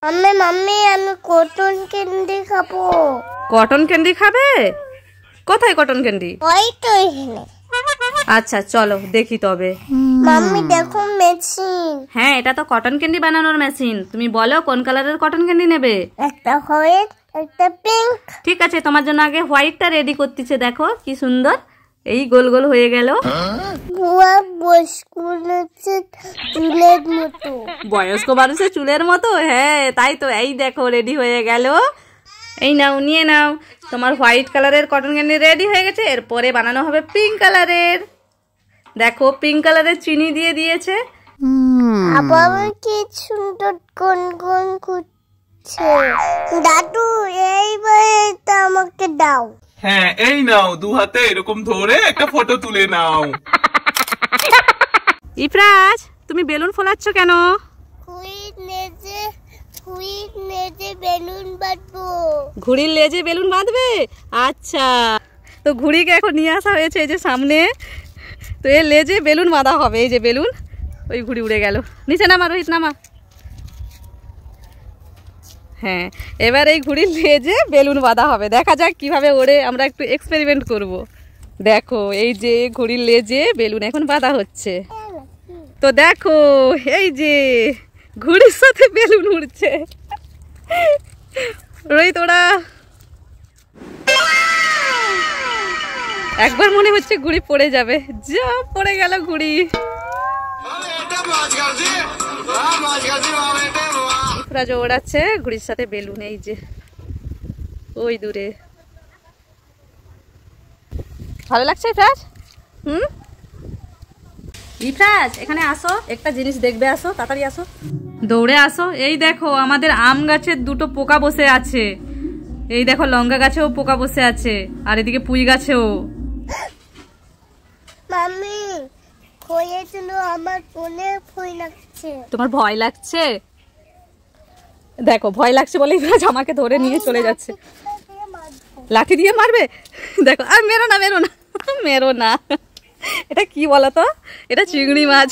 Mummy mummy আমি cotton candy খাবো। Cotton candy খাবে? কোথায় কটন ক্যান্ডি? ওই তো এখানে। আচ্ছা চলো দেখি তবে। মাম্মি দেখো মেশিন। হ্যাঁ এটা তো কটন ক্যান্ডি বানানোর মেশিন। তুমি বলো কোন কালারের কটন ক্যান্ডি নেবে? একটা হোয়াইট একটা পিঙ্ক। ঠিক আছে তোমার জন্য আগে হোয়াইটটা রেডি করতেছে। দেখো কি সুন্দর এই গোল গোল হয়ে গেল। চুলের মতো বয়স্ক মানুষের চুলের মতো। হ্যাঁ তাই তো। এই দেখো রেডি হয়ে গেল। এই নাও নিয়ে নাও, তোমার হোয়াইট কালারের কটন ক্যান্ডি রেডি হয়ে গেছে। এরপরে বানানো হবে পিঙ্ক কালারের। দেখো পিঙ্ক কালারের চিনি দিয়ে দিয়েছে। আবার কি সুন্দর কোন কোন করছে। দাদু এইবার এটা আমাকে দাও। হ্যাঁ এই নাও, দু হাতে এরকম ধরে একটা ফটো তুলে নাও। ইফরাজ তুমি বেলুন ফোলাচ্ছ কেন? ঘুড়ির নেজে বেলুন বাঁধবো। ঘুড়ির লেজে বেলুন বাঁধবে? আচ্ছা তো ঘুড়িকে এখন নিয়ে আসা হয়েছে এই যে সামনে। তো এর লেজে বেলুন বাঁধা হবে। এই যে বেলুন, ওই ঘুড়ি উড়ে গেল। নিচে নামা রোহিত নামা। হ্যাঁ এবার এই ঘুড়ির লেজে বেলুন বাঁধা হবে। দেখা যাক কিভাবে ওড়ে, আমরা একটু এক্সপেরিমেন্ট করব। দেখো এই যে ঘুড়ির লেজে বেলুন এখন বাঁধা হচ্ছে। তো দেখো এই যে ঘুড়ির সাথে বেলুন উড়ছে। রোহিত ওরা একবার মনে হচ্ছে ঘুড়ি পড়ে যাবে। যা পড়ে গেল ঘুড়ি। ইফরাজ ওড়াচ্ছে ঘুড়ির সাথে বেলুন। এই যে ওই দূরে। ভালো লাগছে ইফরাজ? ইফরাজ এখানে আসো, একটা জিনিস দেখবে। আসো তাড়াতাড়ি আসো, দৌড়ে আসো। এই দেখো আমাদের আম গাছের দুটো পোকা বসে আছে। এই দেখো লঙ্কা গাছেও পোকা বসে আছে, আর এদিকে পুঁই গাছেও। মাম্মি খয়েছিল আমার ফোনে ভয় লাগছে। তোমার ভয় লাগছে? দেখো ভয় লাগছে বলে ইফরাজ আমাকে ধরে নিয়ে চলে যাচ্ছে। লাঠি দিয়ে মারবে? দেখো আর মেরো না মেরো না মেরো না। এটা কি বলো তো? এটা চিংড়ি মাছ।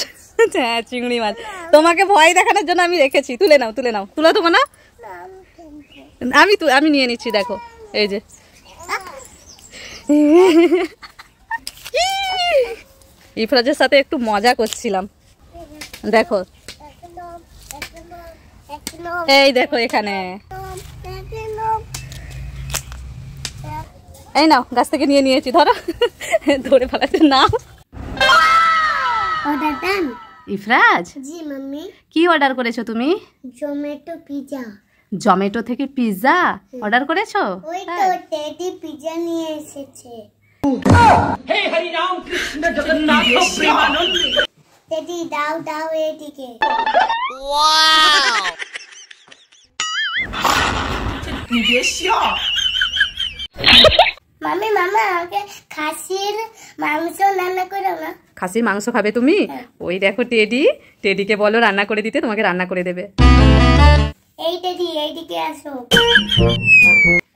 হ্যাঁ চিংড়ি মাছ। তোমাকে ভয় দেখানোর জন্য আমি রেখেছি। তুলে নাও তুলে নাও। তুলে দেবো না? আমি নিয়ে নিচ্ছি। দেখো এই যে ইফরাজের সাথে একটু মজা করছিলাম। দেখো এই দেখো এখানে। এই নাও গাছ থেকে নিয়ে নিয়েছি, ধরো। ধরে ফেলাতে নাও। Order done. Ifraz ji mummy. কি অর্ডার করেছো তুমি? জোম্যাটো পিৎজা। জোম্যাটো থেকে পিৎজা অর্ডার করেছো? ওই তো টেডি পিৎজা নিয়ে এসেছে। হে হরি রাম কৃষ্ণ জগন্নাথ প্রেমানন্দ। টেডি দাও দাও এদিকে। ওয়াও মাম্মি মামা আমাকে খাসির মাংস রান্না করো না। খাসির মাংস খাবে তুমি? ওই দেখো টেডিকে বলো রান্না করে দিতে, তোমাকে রান্না করে দেবে। এই টেডি এইদিকে আসো,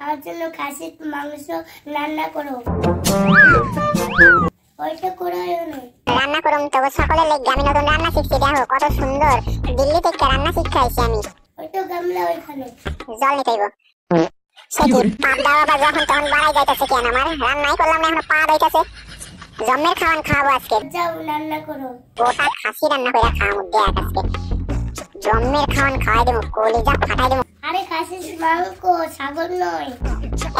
আমার জন্য খাসির মাংস রান্না করো। ওইটা করে রান্না করুম তো সকলের লেগে। আমি নতুন রান্না শিখছি, দেখো কত সুন্দর। দিল্লি থেকে রান্না শিক্ষা আইছি আমি। ওইটা গামলা ওইখানে জল নিতে হইব। সেটি পাপ দেওয়া বা যখন তখন বাড়াই যাইতেছে কেন? আমার রান্নাই করলাম না, এখন পা হইতেছে। জম্মের খাওয়ান খাওয়াবো আজকে। যাও রান্না করো। গোটা খাসি রান্না করে খাওয়াবো দেখ আজকে। জম্মের খাওয়ান খাওয়াই দেবো, কলিজা ফাটাই দেবো। আরে খাসির মাংস, ছাগল নয়।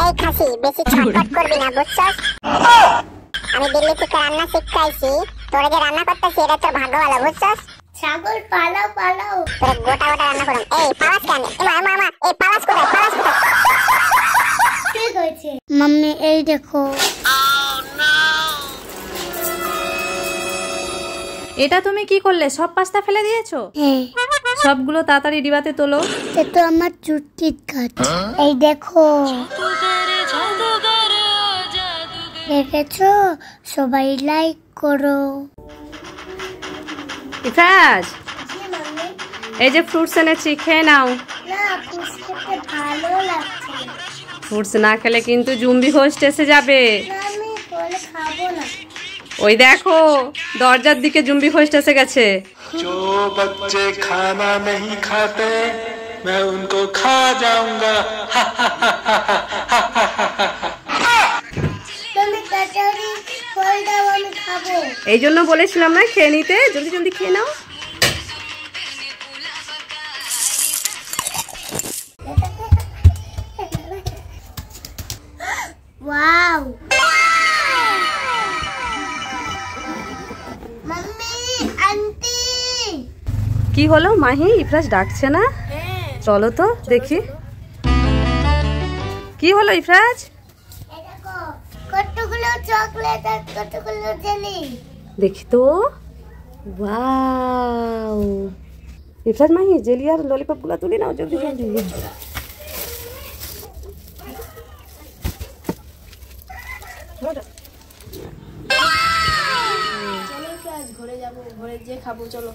এই খাসি বেশি ছটফট করবি না, বুঝছস? আমি দিল্লি থেকে রান্না শিখতে আইছি, তোরে যে রান্না করতেছি এটা তোর ভাগ্য ভালো, বুঝছস? ছাগল পালাও পালাও। তোরে গোটা গোটা রান্না করুন। এই পালাস কেন? মামা এই পালাস কোথায়? পালাস কোথায়? ঠিক হয়েছে মাম্মি। এই দেখো এটা তুমি কি করলে? সব পাস্তা ফেলে দিয়েছো? হ্যাঁ সবগুলো তাড়াতাড়ি ডিবাতে তোলো। এটা আমার চুটকির কাজ। এই দেখো দেখেছো? সবাই লাইক করো। ইফরাজ এই যে ফ্রুটস এনেছি, খেয়ে নাও। না ফ্রুটস খেতে ভালো লাগছে। ফ্রুটস না খেলে কিন্তু জুম্বি হোস্ট এসে যাবে। না আমি বলে খাবো না। ওই দেখো দরজার দিকে জুম্বি হোস্ট এসে গেছে। जो बच्चे खाना नहीं खाते मैं उनको खा जाऊंगा। তুমি তাড়াতাড়ি ফল দাও, আমি খাবো। এই জন্য বলেছিলাম না খেয়ে নিতে, জলদি জলদি খেয়ে নাও। Wow, mummy, aunty. কি হলো মাহি, ইফরাজ ডাকছে না? চলো তো দেখি কি হলো ইফরাজ। এই দেখো, কতগুলো চকলেট আর কতগুলো জেলি। দেখি তো। ওয়াও, ইফরাজ মাহি জেলি আর ললিপপ গুলা তুলে নাও জলদি জলদি। ঘরে যাবো, ঘরে যে খাবো, চলো।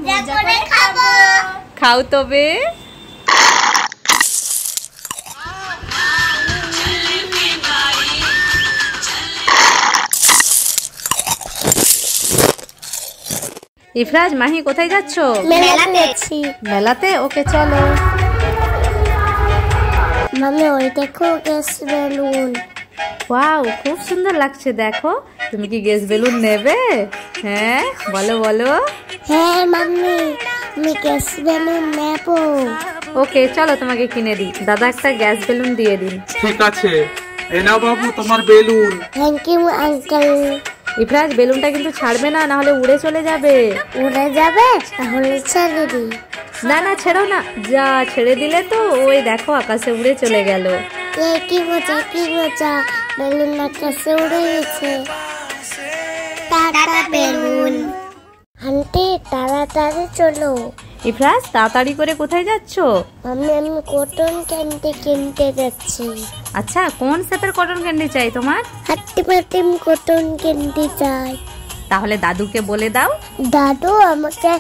মজা করে খাবো। খাও তবে। ইফরাজ মাহি কোথায় যাচ্ছ? মেলাতে যাচ্ছি। মেলাতে? ওকে চলো। মাম্মি ওই দেখো গ্যাস বেলুন। ওয়াও, খুব সুন্দর লাগছে। দেখো, তুমি কি গ্যাস বেলুন নেবে? হ্যাঁ বলো বলো। হ্যাঁ মাম্মি, আমি গ্যাস বেলুন নেবো। ওকে চলো, তোমাকে কিনে দিই। দাদা একটা গ্যাস বেলুন দিয়ে দিন। ঠিক আছে, এ নাও বাবু তোমার balloon. Thank you uncle. Ifraz বেলুনটা কিন্তু ছাড়বে না, না হলে উড়ে চলে যাবে। উড়ে যাবে? তাহলে ছেড়ে দিই। না না ছেড়ো না, যা ছেড়ে দিলে তো ওই দেখো আকাশে উড়ে চলে গেল। কি মজা, কি মজা, বেলুন আকাশে উড়ে গেছে। Tata balloon. আন্টি তাড়াতাড়ি চলো। ইফরাজ তাড়াতাড়ি করে কোথায় যাচ্ছ? আমি কটন ক্যান্ডি কিনতে যাচ্ছি। আচ্ছা, কোন শেপের কটন ক্যান্ডি চাই তোমার? হাট্টিমাটিম কটন ক্যান্ডি চাই। তাহলে দাদুকে বলে দাও। দাদু আমাকে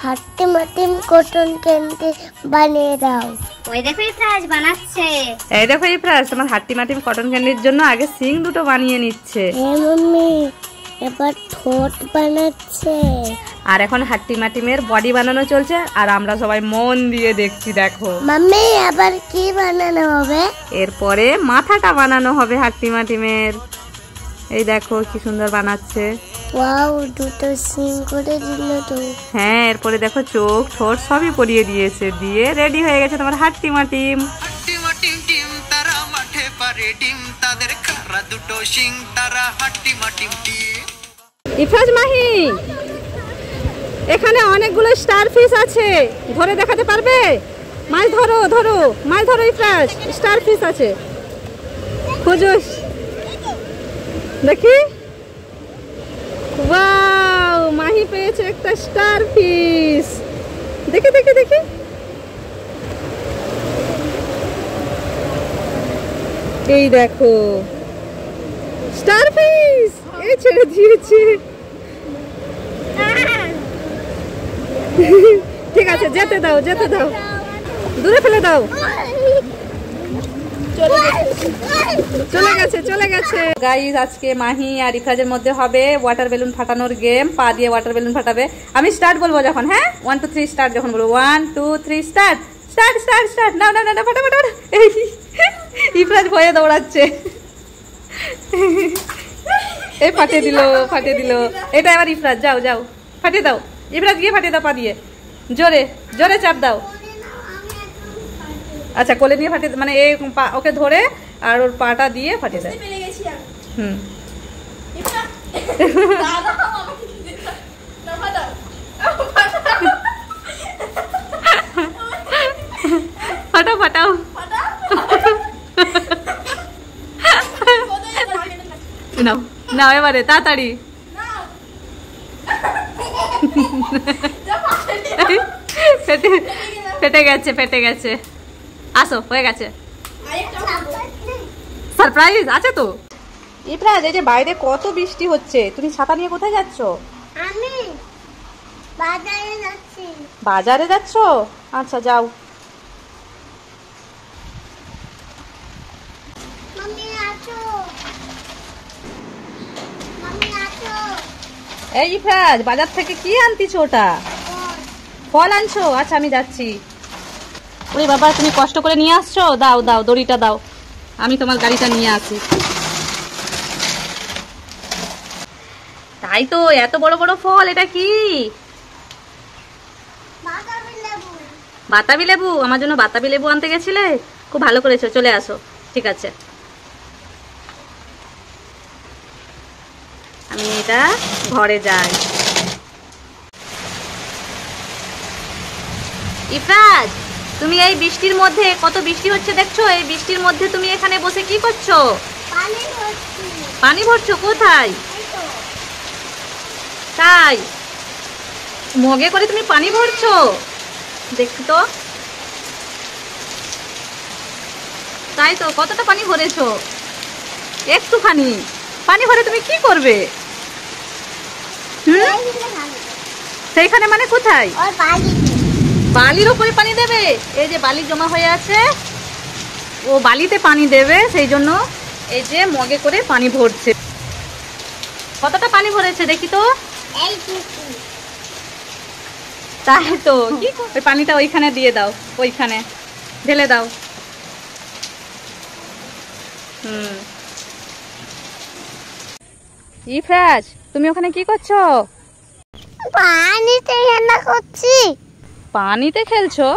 হাট্টিমাটিম কটন ক্যান্ডি বানিয়ে দাও। ওই দেখো ইফরাজ বানাচ্ছে। এই দেখো ইফরাজ, তোমার হাট্টিমাটিম কটন ক্যান্ডির জন্য আগে সিং দুটো বানিয়ে নিচ্ছে। হ্যাঁ মাম্মি, এবার ঠোঁট বানাচ্ছে। আর এখন হাট্টিমাটিমের বডি বানানো চলছে, আর আমরা সবাই মন দিয়ে দেখছি। দেখো মাম্মি, আবার কি বানানো হবে? এরপরে মাথাটা বানানো হবে হাট্টিমাটিমের। এই দেখো কি সুন্দর বানাচ্ছে। ওয়াও, দুটো সিং করে দিল তো। হ্যাঁ, এরপরে দেখো চোখ ঠোঁট সবই পরিয়ে দিয়েছে, দিয়ে রেডি হয়ে গেছে তোমার হাট্টিমাটিম। হাট্টিমাটিম টিম তারা মাঠে পারে ডিম, তাদের কারা দুটো সিং, তারা হাট্টিমাটিম টিম। ইফরাজ মাহি, এখানে অনেকগুলো স্টার ফিশ আছে, ধরে দেখাতে পারবে? মাছ ধরো ধরো, মাছ ধরো ইফরাজ, স্টার ফিশ আছে, খোঁজো দেখি। ওয়াও, মাহি পেয়েছে একটা স্টার ফিশ। দেখি দেখি দেখি। এই দেখো স্টার ফিশ, এই ছেড়ে দিয়েছে। ঠিক আছে, যেতে দাও যেতে দাও, দূরে ফেলে দাও। চলে গেছে চলে গেছে। গাইস, আজকে মাহি আর ইফরাজের মধ্যে হবে ওয়াটার বেলুন ফাটানোর গেম। পা দিয়ে ওয়াটার বেলুন ফাটাবে। আমি স্টার্ট বলবো যখন, হ্যাঁ 1 2 3 স্টার্ট যখন বলবো 1 2 3 স্টার্ট। Start start start. না না না, ফাটা ফাটা ফাটা। এই ইফরাজ ভয়ে দৌড়াচ্ছে। এই ফাটিয়ে দিল ফাটিয়ে দিল। এটা এবার ইফরাজ, যাও যাও ফাটিয়ে দাও। ইফরাজ গিয়ে ফাটিয়ে দাও পা দিয়ে, জোরে জোরে চাপ দাও। আচ্ছা, কোলে নিয়ে ফাটিয়ে, মানে এই ওকে ধরে আর ওর পাটা দিয়ে ফাটিয়ে দেয়। হুম, ফাটাও ফাটাও। নাও নাও, এবারে তাড়াতাড়ি। ফেটে গেছে ফেটে গেছে। আসো, হয়ে গেছে। সারপ্রাইজ আছে তো। ইফরাজ, এই যে বাইরে কত বৃষ্টি হচ্ছে, তুমি ছাতা নিয়ে কোথায় যাচ্ছ? আমি বাজারে যাচ্ছি। বাজারে যাচ্ছ? আচ্ছা যাও। মাম্মি আসো, মাম্মি আসো। এই ইফরাজ, বাজার থেকে কি আনতিছ ওটা? ফল আনছো? আচ্ছা আমি যাচ্ছি। ওরে বাবা, তুমি কষ্ট করে নিয়ে আসছো, দাও দাও দড়িটা দাও, আমি তোমার গাড়িটা নিয়ে আসি। তাই তো, এত বড় বড় ফল, এটা কি? বাতাবি লেবু? আমার জন্য বাতাবি লেবু আনতে গেছিলে? খুব ভালো করেছো, চলে আসো। ঠিক আছে, আমি এটা ঘরে যাই। ইফরাজ, তুমি এই বৃষ্টির মধ্যে, কত বৃষ্টি হচ্ছে দেখছো, এই বৃষ্টির মধ্যে তুমি এখানে বসে কি করছো? পানি ভরছো? কোথায়? তাই মগে করে তুমি পানি ভরছো? দেখি তো। তাই তো, কতটা পানি ভরেছো? একটুখানি পানি ভরে তুমি কি করবে? সেইখানে মানে কোথায়? বালির উপরে পানি দেবে? এই যে বালি জমা হয়ে আছে, ও বালিতে পানি দেবে, সেই জন্য এই যে মগে করে পানি ভরছে। কতটা পানি ভরেছে দেখি তো। তাই তো, কি ওই পানিটা ওইখানে দিয়ে দাও, ওইখানে ঢেলে দাও। ইফরাজ, তুমি ওখানে কি করছো? পানিতে খেলা করছি। পানিতে খেলছো?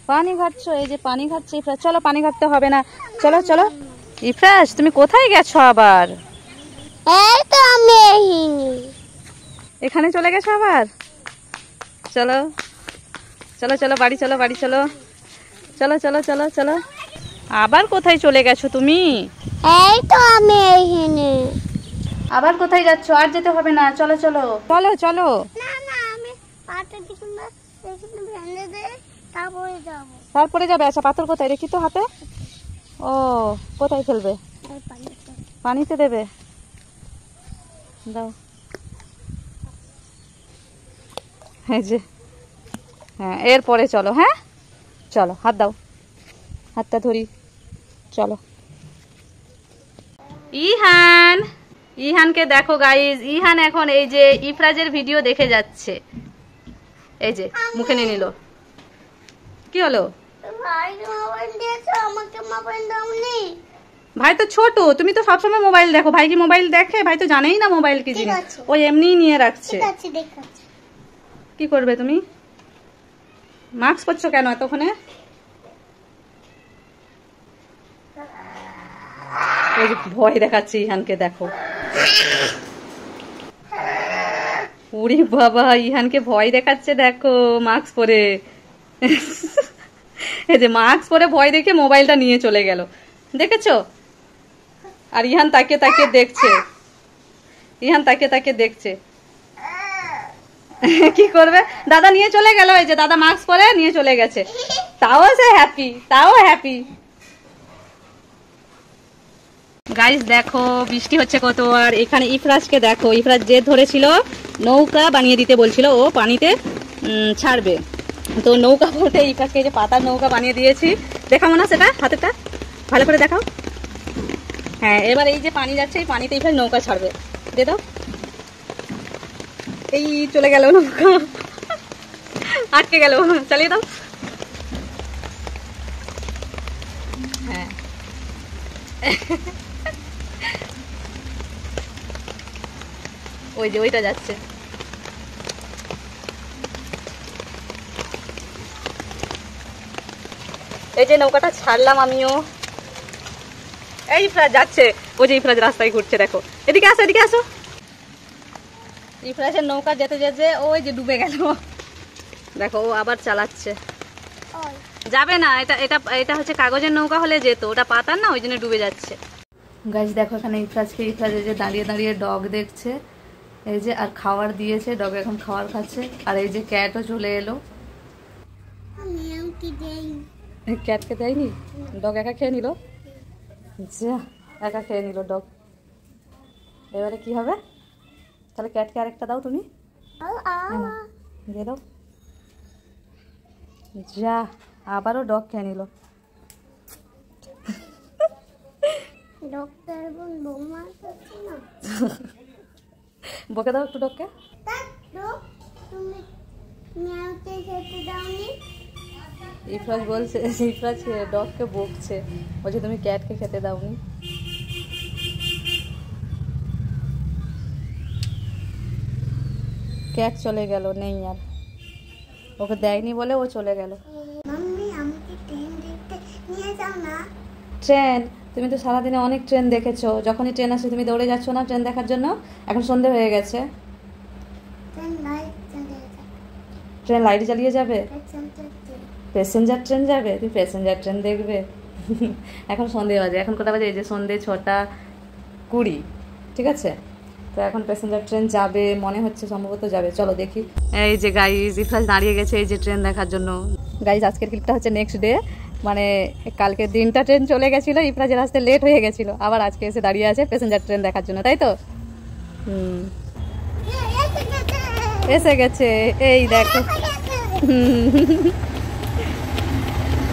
পানি ঘাটছো? এই যে পানি ঘাটছে ইফরাজ। চলো, পানি ঘাটতে হবে না, চলো চলো। ইফরাজ, তুমি কোথায় গেছো আবার? এই তো আমি এখানে চলে গেছো আবার? চলো চলো চলো, বাড়ি চলো, বাড়ি চলো, চলো চলো চলো চলো। আবার কোথায় চলে গেছো তুমি? এই তো আমি এইখানে। আবার কোথায় যাচ্ছো? আর যেতে হবে না, চলো চলো চলো চলো। না না, আমি পাটা দিকে না, এখানে ভেঙে দে, তারপরে যাব। তারপরে যাবে? আচ্ছা, পাথর কোথায় দেখি তো হাতে। ও, কোথায় ফেলবে? এই পানিতে। পানিতে দেবে? দাও। এই যে, হ্যাঁ, এরপরে চলো। হ্যাঁ চলো, হাত দাও, হাতটা ধরি, চলো। ইহান, ইহানকে দেখো গাইজ, ইহান এখন এই যে ইফরাজের ভিডিও দেখে যাচ্ছে। এই যে মুখে নিয়ে নিল। কি হলো? ভাই মোবাইল দিয়েছো, আমাকে মোবাইল দাওনি। ভাই তো ছোট, তুমি তো সবসময় মোবাইল দেখো। ভাই কি মোবাইল দেখে? ভাই তো জানেই না মোবাইল কি জিনিস, ওই এমনিই নিয়ে রাখছে। ঠিক আছে, দেখাচ্ছি। কি করবে তুমি? মাস্ক পরছো কেন এতক্ষণে? ওই যে ভয় দেখাচ্ছে ইহানকে, দেখো। ওরে বাবা, ইহানকে ভয় দেখাচ্ছে, দেখো মাস্ক পরে। এই যে মাস্ক পরে ভয় দেখে মোবাইলটা নিয়ে চলে গেল, দেখেছো? আর ইহান তাকিয়ে তাকিয়ে দেখছে, ইহান তাকিয়ে তাকিয়ে দেখছে। কি করবে? দাদা নিয়ে চলে গেল, এই যে দাদা মাস্ক পরে নিয়ে চলে গেছে, তাও সে হ্যাপি, তাও হ্যাপি। গাইস দেখো বৃষ্টি হচ্ছে কত। আর এখানে ইফরাজকে দেখো, ইফরাজ জেদ ধরেছিল, নৌকা বানিয়ে দিতে বলছিল, ও পানিতে ছাড়বে। তো নৌকা বলতে ইফরাজকে যে পাতার নৌকা বানিয়ে দিয়েছি, দেখাবো না সেটা, হাতেরটা ভালো করে দেখাও। হ্যাঁ, এবার এই যে পানি যাচ্ছে, এই পানিতে ইফরাজ নৌকা ছাড়বে, দিয়ে দাও। এই চলে গেল নৌকা, আটকে গেল, চালিয়ে দাও। হ্যাঁ, ওই যে ওইটা যাচ্ছে। এই যে নৌকাটা ছাড়লাম আমিও। এই ইফরাজ যাচ্ছে, ওই যে ইফরাজ রাস্তায় ঘুরছে, দেখো। এদিকে আসো, এদিকে আসো। ইফরাজের নৌকা যেতে যেতে ওই যে ডুবে গেল, দেখো ও আবার চালাচ্ছে। যাবে না, এটা এটা এটা হচ্ছে কাগজের নৌকা হলে যেত, ওটা পাতার না, ওই জন্য ডুবে যাচ্ছে। গাইস দেখো এখানে ইফরাজকে, ইফরাজ এই যে দাঁড়িয়ে দাঁড়িয়ে ডগ দেখছে, এই যে, আর খাবার দিয়েছে, ডগ এখন খাবার খাচ্ছে। আর এই যে ক্যাটও চলে এলো। ক্যাটকে দেয়নি, ডগ একা খেয়ে নিল, যা একা খেয়ে নিল ডগ। এবারে কি হবে? তাহলে ক্যাটকে আরেকটা দাও তুমি, দিয়ে দাও। যা, আবারও ডগ খেয়ে নিল। বকে দাও একটু ডগকে। মিয়াকে খেতে দাওনি। ইফরাজ বলছে, ইফরাজ ডগকে বকছে, বলছে তুমি ক্যাটকে খেতে দাওনি। ক্যাট চলে গেল, নেই আর, ওকে দেয়নি বলে ও চলে গেল। মাম্মি আমাকে ট্রেন দেখতে নিয়ে যাও না। ট্রেন? তুমি তো সারাদিনে অনেক ট্রেন দেখেছো, যখনই ট্রেন আসে তুমি দৌড়ে যাচ্ছ না ট্রেন দেখার জন্য? এখন সন্ধে হয়ে গেছে। ট্রেন লাইট জ্বালিয়ে যাও। ট্রেন লাইট জ্বালিয়ে যাবে? পেছনটা প্যাসেঞ্জার ট্রেন যাবে? তুমি প্যাসেঞ্জার ট্রেন দেখবে? এখন সন্ধে বাজে, এখন কটা বাজে? এই যে সন্ধে 6:20, ঠিক আছে? তো এখন প্যাসেঞ্জার ট্রেন যাবে মনে হচ্ছে, সম্ভবত যাবে। চলো দেখি। এই যে গাইজ, ইফরাজ দাঁড়িয়ে গেছে এই যে ট্রেন দেখার জন্য। গাইজ আজকের ক্লিপটা হচ্ছে নেক্সট ডে, মানে কালকে দিনটা ট্রেন চলে গেছিলো, ইফরাজের আসতে লেট হয়ে গেছিলো, আবার আজকে এসে দাঁড়িয়ে আছে প্যাসেঞ্জার ট্রেন দেখার জন্য, তাই তো? এসে গেছে, এই দেখো।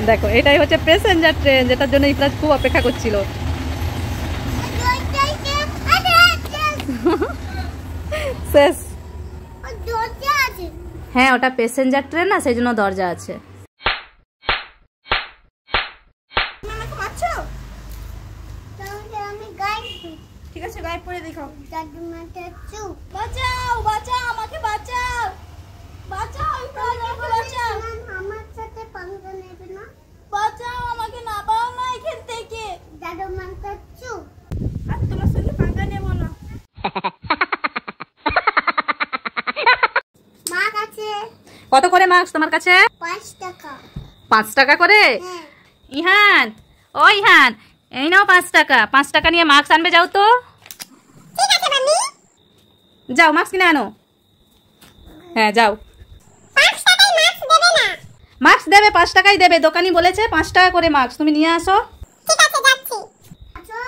দেখো এটাই হচ্ছে প্যাসেঞ্জার ট্রেন, যেটার জন্য ইফরাজ খুব অপেক্ষা করছিল। শেষ। হ্যাঁ ওটা প্যাসেঞ্জার ট্রেন না, সেই জন্য দরজা আছে। আমি গাইড, ঠিক আছে গাইড পরে দেখাও। দাদু মাকে চু বাঁচাও, বাঁচাও, আমাকে বাঁচাও, বাঁচাও, আমাকে বাঁচাও, আমার সাথে পাঙ্গা নেবে না। বাঁচাও, আমাকে না পাও না এখান থেকে। দাদু মাকে চু। আর তোমার সঙ্গে পাঙ্গা নেব না। মা কাছে কত করে মার্কস তোমার কাছে? 5 টাকা। 5 টাকা করে? হ্যাঁ। ইহান, ও ইহান, এই নাও 5 টাকা। 5 টাকা নিয়ে মার্কস আনবে, যাও তো। ঠিক আছে মাম্মি। যাও মার্কস কিনে আনো। হ্যাঁ যাও। 5 টাকায় মাছ দেবে না? মার্কস দেবে, 5 টাকাই দেবে, দোকানি বলেছে 5 টাকা করে মার্কস, তুমি নিয়ে আসো। ঠিক আছে যাচ্ছি। আসো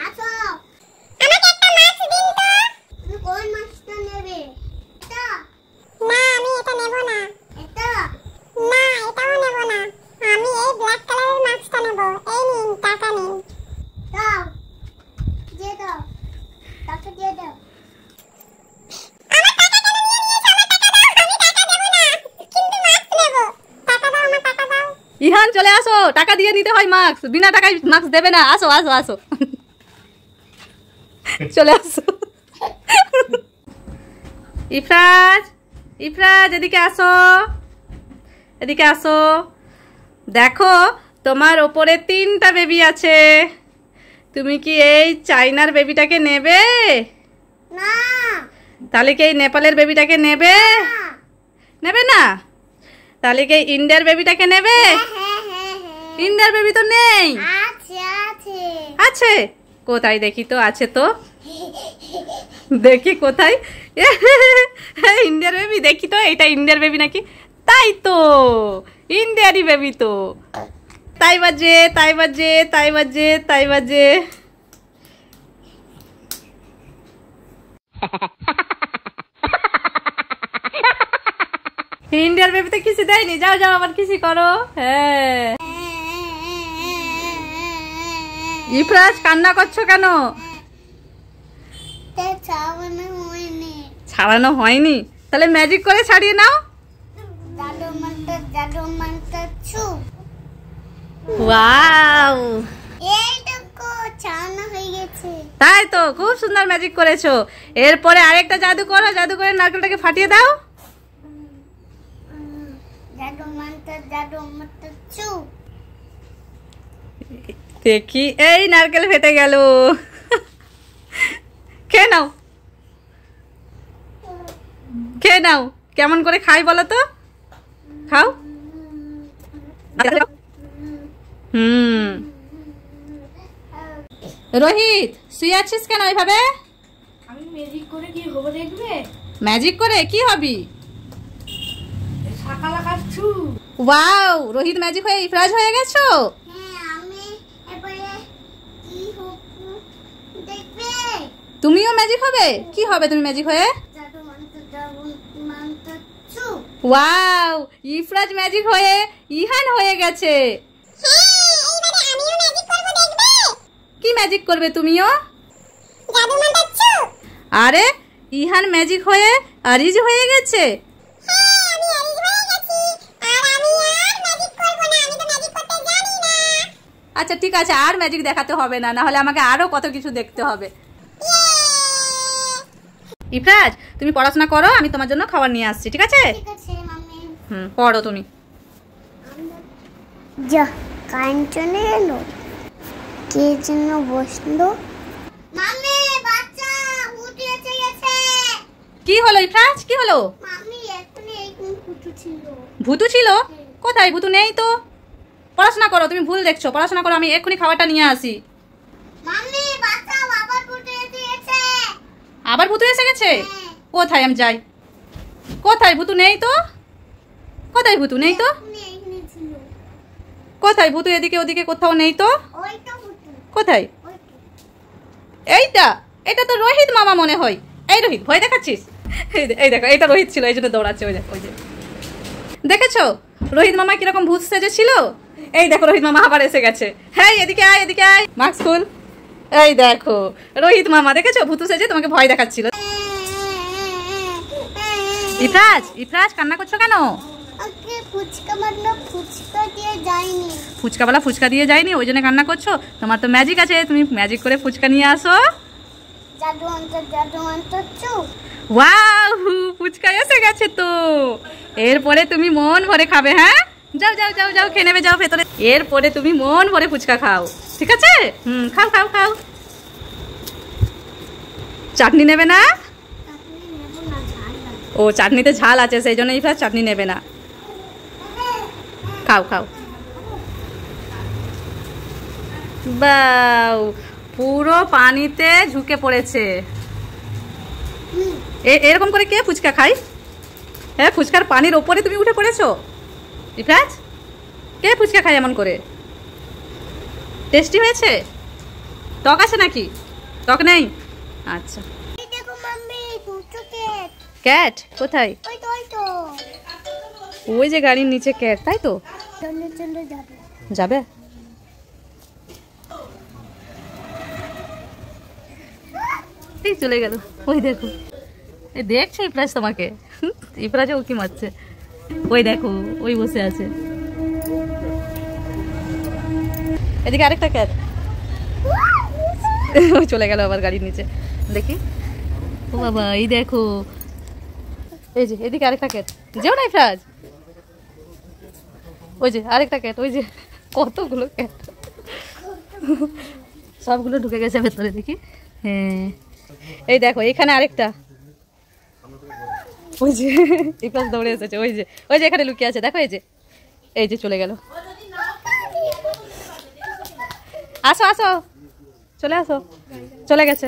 আসো। আমাকে একটা মাছ দিন তো। তুমি কোন মাছটা নেবে? এটা না আমি এটা নেব না। এটা না এটাও নেব না, আমি এই ব্ল্যাক কালারের মাছটা নেব। এই নিন টাকা নিন। দাও, দিয়ে দাও, টাকা দিয়ে দাও। আমার টাকা কেন নিয়ে নিয়েছো? আমার টাকা দাও, আমি টাকা দেব না, কিন্তু মাছ নেব। টাকা দাও, আমার টাকা দাও। ইহান চলে আসো, টাকা দিয়ে নিতে হয় মার্কস, বিনা টাকায় মার্কস দেবে না। আসো আসো আসো, চলে আসো। ইফরাজ, ইফরাজ এদিকে আসো, এদিকে আসো। দেখো তোমার ওপরে 3টা বেবি আছে, তুমি কি এই চাইনার বেবিটাকে নেবে? না তাহলে কি এই নেপালের বেবিটাকে নেবে? নেবে না? তাহলে কি এই ইন্ডিয়ার বেবিটাকে নেবে? হ্যাঁ হ্যাঁ হ্যাঁ ইন্ডিয়ার বেবি তো নেই। আছে আছে। আছে কোথায় দেখি তো? আছে তো, দেখি কোথায়। ইন্ডিয়ার বেবি, দেখি তো এটা ইন্ডিয়ার বেবি নাকি। তাই তো, ইন্ডিয়ারই বেবি তো। তাই বাজে, তাই বাজে, তাই বাজে, তাই বাজে। ইন্ডিয়ার বেবিতে কিছু দেয়নি, যাও যাও আবার কিছু করো। হ্যাঁ ইফরাজ কান্না করছো কেন? ছাড়ানো হয়নি। ছাড়ানো হয়নি? তাহলে ম্যাজিক করে ছাড়িয়ে নাও। জাদু মন্ত্র ছু। ওয়াও, এইটুকু ছাড়ানো হয়ে গেছে। তাই তো, খুব সুন্দর ম্যাজিক করেছো। এরপরে আরেকটা জাদু করো, জাদু করে নারকেলটাকে ফাটিয়ে দাও। জাদু মন্ত্র ছু। দেখি, এই নারকেল ফেটে গেল। খেয়ে নাও, খেয়ে নাও। কেমন করে খাই বলো তো? খাও। রোহিত শুয়ে আছিস কেন ওইভাবে? আমি ম্যাজিক করে কি হবে দেখবে? ম্যাজিক করে কি হবি? শাকা লাগাচ্ছু। ওয়াও, রোহিত ম্যাজিক হয়ে ইফরাজ হয়ে গেছো। হ্যাঁ আমি এবারে কি হব দেখবে? তুমিও ম্যাজিক হবে? কি হবে তুমি ম্যাজিক হয়ে? জাদু মন্ত্র ছু। ওয়াও, ইফরাজ ম্যাজিক হয়ে ইহান হয়ে গেছে। হ্যাঁ এইবারে আমিও ম্যাজিক করব দেখবে? কি ম্যাজিক করবে তুমিও? জাদু মন্ত্র ছু। আরে ইহান ম্যাজিক হয়ে আরিজ হয়ে গেছে। আচ্ছা ঠিক আছে, আর ম্যাজিক দেখাতে হবে না, না হলে আমাকে আরো কত কিছু দেখতে হবে। ইফরাজ তুমি পড়াশোনা করো, আমি তোমার জন্য খাবার নিয়ে আসছি, ঠিক আছে? ঠিক আছে মাম্মি। পড়ো তুমি। যা কাঞ্চনে এলো, কে যেন বসলো। মাম্মি বাচ্চা উঠে এসে গেছে। কি হলো ইফরাজ, কি হলো? মাম্মি এখনই এইরকম ভূতু ছিল। ভূতু ছিল? কোথায়? ভূতু নেই তো। পড়াশোনা করো, তুমি ভুল দেখছো, পড়াশোনা করো, আমি এক্ষুনি খাবারটা নিয়ে আসি। মাম্মি বাচ্চা আবার ভূতু এসে গেছে। আবার ভূতু এসে গেছে? কোথায়? আমি যাই। কোথায়? ভূতু নেই তো। কোথায়? ভূতু নেই তো। এইখানে ছিল। কোথায়? ভূতু এদিকে ওদিকে কোথাও নেই তো। ওইটা ভূতু। কোথায়? ওইটা। এইটা? এটা তো রোহিত মামা মনে হয়। এই রোহিত, ভয় দেখাচ্ছিস? এই দেখো, এটা রোহিত ছিল, এই জন্য দৌড়াচ্ছে। ওই দেখো, ওই যে দেখেছো রোহিত মামা কিরকম ভূত সেজেছিল? এই দেখো রোহিত মামা আবার এসে গেছে। হ্যাঁ এদিকে আয়, এদিকে আয়, মাস্ক খুল। এই দেখো রোহিত মামা, দেখেছো ভূতু সেজে তোমাকে ভয় দেখাচ্ছিল। ইফরাজ, ইফরাজ কান্না করছো কেন? ওকে ফুচকা মারলো, ফুচকা দিয়ে যায়নি। ফুচকাওয়ালা ফুচকা দিয়ে যায়নি, ওই জন্য কান্না করছো? তোমার তো ম্যাজিক আছে, তুমি ম্যাজিক করে ফুচকা নিয়ে আসো। জাদু অন্তর চু। ওয়াও, ফুচকা এসে গেছে তো। এরপরে তুমি মন ভরে খাবে। হ্যাঁ যাও যাও যাও যাও, খেয়ে নেবে, যাও ভেতরে। এরপরে তুমি মন ভরে ফুচকা খাও, ঠিক আছে? খাও খাও খাও। চাটনি নেবে না? ও চাটনিতে ঝাল আছে, সেই জন্য ইফরাজ চাটনি নেবে না। খাও খাও। বাও, পুরো পানিতে ঝুঁকে পড়েছে। এরকম করে কে ফুচকা খাই? হ্যাঁ ফুচকার পানির ওপরে তুমি উঠে পড়েছো ইফরাজ? কে ফুচকা খায় এমন করে? টেস্টি হয়েছে? টক আছে নাকি? টক নেই? আচ্ছা। এই দেখো মাম্মি দুটো ক্যাট। ক্যাট কোথায়? ওই তো ওই তো। ওই যে গাড়ির নিচে ক্যাট, তাই তো? চলে চলে যাবে। যাবে? এই চলে গেল, ওই দেখো। এই দেখছে ইফরাজ তোমাকে, ইফরাজে উকি মারছে। ওই দেখো, ওই বসে আছে। এদিকে আরেকটা ক্যাট। ওই চলে গেল আবার গাড়ির নিচে। দেখি, ও বাবা, এই দেখো, এই যে এদিকে আরেকটা ক্যাট। যেও না ইফরাজ। ওই যে আরেকটা ক্যাট, ওই যে কতগুলো ক্যাট, সবগুলো ঢুকে গেছে ভেতরে। দেখি, হ্যাঁ এই দেখো এখানে আরেকটা। ওই যে ইফরাজ দৌড়ে এসেছে। ওই যে ওই যে এখানে লুকিয়ে আছে, দেখো। এই যে চলে গেল। আসো আসো, চলে আসো। চলে গেছে।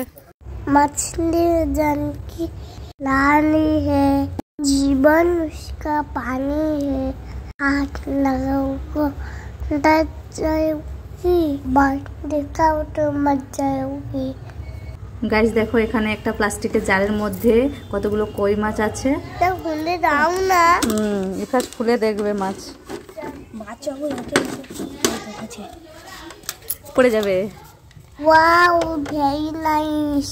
मछली जन की लाली है, जीवन उसका पानी है, हाथ लगाओ को डर जाएगी, बात दिखाओ तो मर जाओगी। গাইস দেখো, এখানে একটা প্লাস্টিকের জারের মধ্যে কতগুলো কই মাছ আছে। तो खुले दाও না। ইফরাজ খুলে দেখবে মাছ। মাছ পড়ে যাবে। Wow very nice.